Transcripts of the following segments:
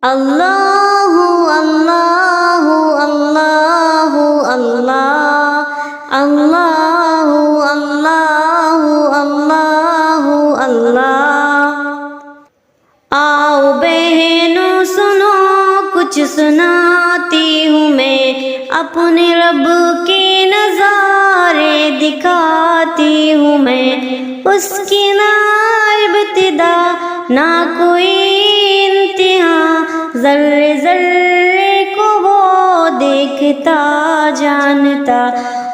اللہ اللہ اللہ اللہ اللہ اللہ اللہ اللہ۔ آؤ بہنوں سنو کچھ سناتی ہوں میں، اپنے رب کے نظارے دکھاتی ہوں میں، اس کی نہ ابتدا نہ کوئی انتہا، ذرے ذرے کو وہ دیکھتا جانتا،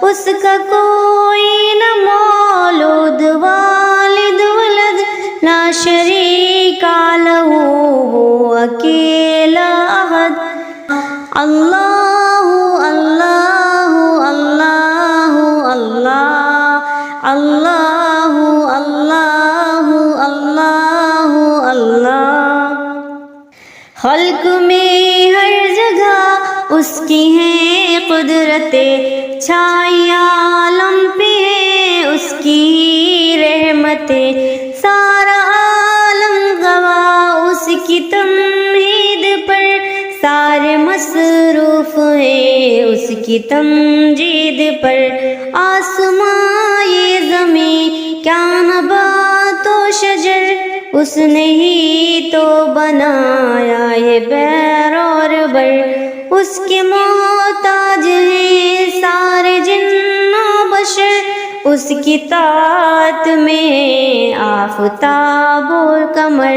اس کا کوئی نہ مولود والد ولد، لا شریک لہ وہ اکیلا احد۔ اللہ اللہ اللہ اللہ اللہ اللہ اللہ اللہ۔ خلق میں ہر جگہ اس کی ہے قدرتیں، چھائی عالم پہ ہے اس کی رحمتیں، سارا عالم گواہ اس کی تمہید پر، سارے مصروف ہیں اس کی تمجید پر، آسمان یہ زمین کیا نبات و شجر، اس نے ہی تو بنایا ہے بحر اور بر، اس کے محتاج ہیں سارے جن و بشر، اس کی طاعت میں آفتاب اور قمر۔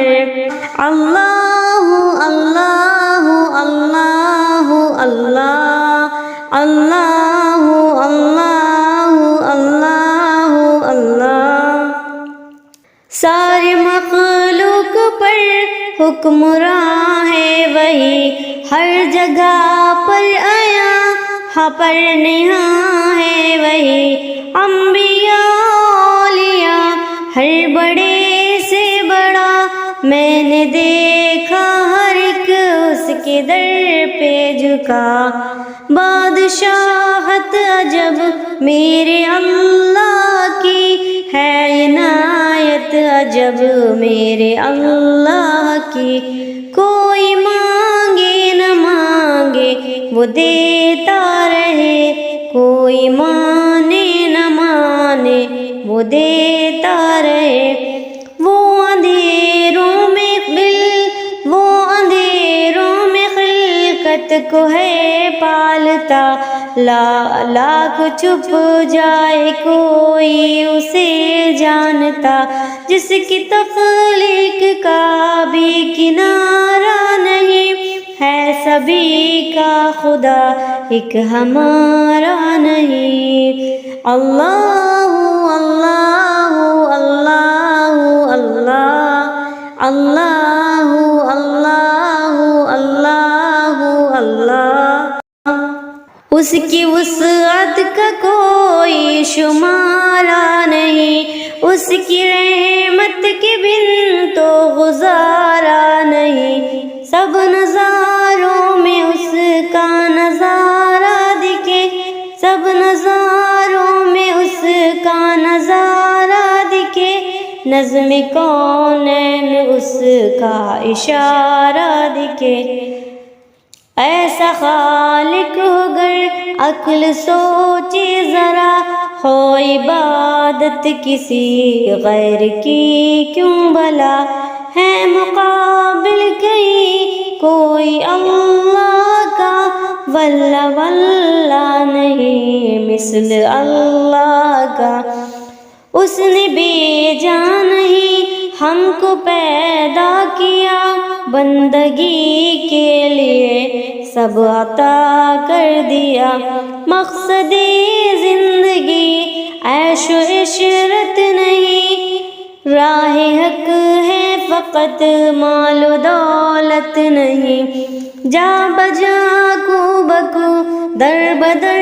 اللہ اللہ اللہ اللہ اللہ اللہ اللہ اللہ۔ سارے مخلوق پر حکمراں ہے وہی، ہر جگہ پر آیا ہاں پر نہاں ہے وہی، انبیاء اولیاء ہر بڑے سے بڑا، میں نے دیکھا ہر ایک اس کے در پہ جھکا، بادشاہت عجب میرے اللہ کی ہے، عنایت عجب میرے اللہ کی، کوئی مانگے نہ مانگے وہ دیتا رہے، کوئی مانے نہ مانے وہ دیتا رہے، وہ اندھیروں میں خلقت کو ہے پالتا، لاکھ چھپ جائے کوئی اسے جانتا، جس کی تخلیق کا بھی کنارہ نہیں، ہے سبھی کا خدا ایک ہمارا نہیں۔ اللہ اللہ اللہ اللہ اللہ اللہ اللہ اللہ۔ اس کی وسعت کا کوئی شمارہ نہیں، اس کی رحمت کے بن تو گزارا نہیں، سب نظاروں میں اس کا نظارہ دکھے، سب نظاروں میں اس کا نظارہ دکھے، نظم کونین اس کا اشارہ دکھے، ایسا خالق ہو گر عقل سوچے ذرا، ہو عبادت کسی غیر کی کیوں بھلا، ہے مقابل کہیں کوئی اللہ کا، واللہ واللہ نہیں مثل اللہ کا، اس نے بھیجا نہیں ہم کو پیدا کیا، بندگی کے لیے سب عطا کر دیا، مقصد زندگی عیش و عشرت نہیں، راہ حق ہے فقط مال و دولت نہیں، جا بجا کو بکو در بدر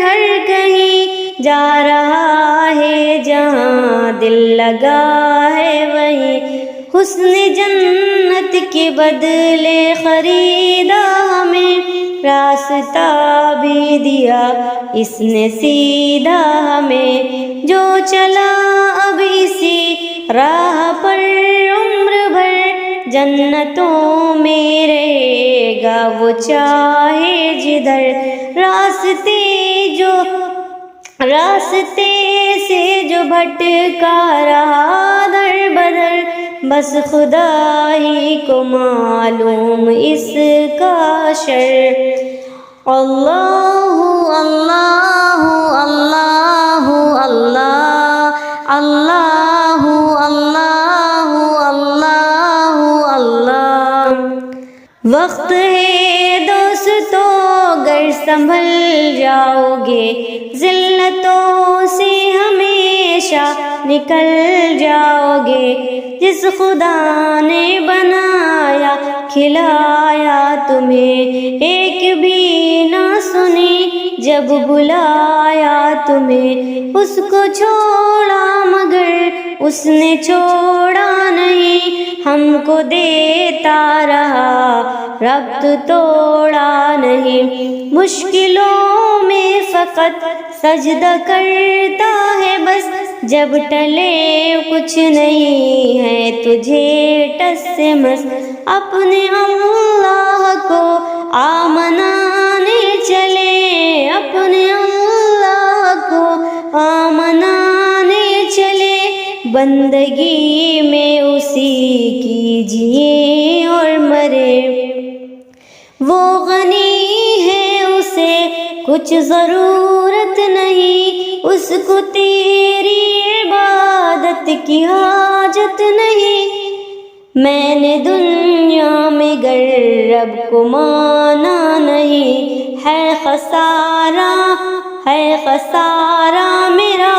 ہر کہیں، جا رہا ہے جہاں دل لگا ہے وہیں، حسن جنت کے بدلے خریدا ہمیں، راستہ بھی دیا اس نے سیدھا ہمیں، جو چلا اب اسی راہ پر عمر بھر جنتوں میں رہے گا وہ چاہے جدھر، راستے سے جو بھٹکا رہا در بدر، بس خدا ہی کو معلوم اس کا شر۔ اللہ اللہ اللہ اللہ اللہ اللہ اللہ اللہ۔ وقت ہے دوستو گر سنبھل جاؤ گے، ذلتوں سے ہمیشہ نکل جاؤ گے۔ جس خدا نے بنایا کھلایا تمہیں، ایک بھی نہ سنی جب بلایا تمہیں۔ اس کو چھوڑا مگر اس نے چھوڑا نہیں، ہم کو دیتا رہا ربط توڑا نہیں۔ مشکلوں میں فقط سجدہ کرتا ہے بس، جب ٹلے کچھ نہیں ہے تجھے ٹس سے مس۔ اپنے اللہ کو آمنانے چلے، اپنے اللہ کو آمنانے چلے، بندگی میں اسی کی جیے اور مرے۔ وہ غنی ہے اسے کچھ ضرورت نہیں، اس کو تیری عبادت کی حاجت نہیں۔ میں نے دنیا میں گر رب کو مانا نہیں، ہے خسارہ میرا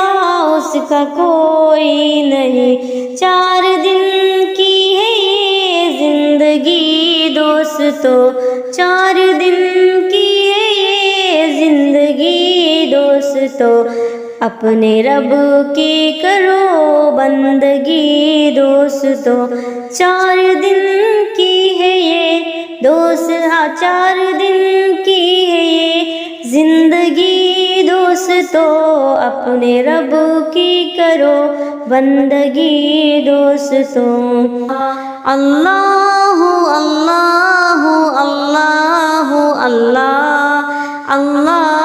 اس کا کوئی نہیں۔ 4 دن کی ہے یہ زندگی دوستو، 4 دن کی ہے یہ زندگی دوستو، اپنے رب کی کرو بندگی دوستو۔ 4 دن کی ہے یہ دوست، 4 دن کی ہے یہ زندگی دوستو، اپنے رب کی کرو بندگی دوستو۔ اللہ اللہ اللہ اللہ اللہ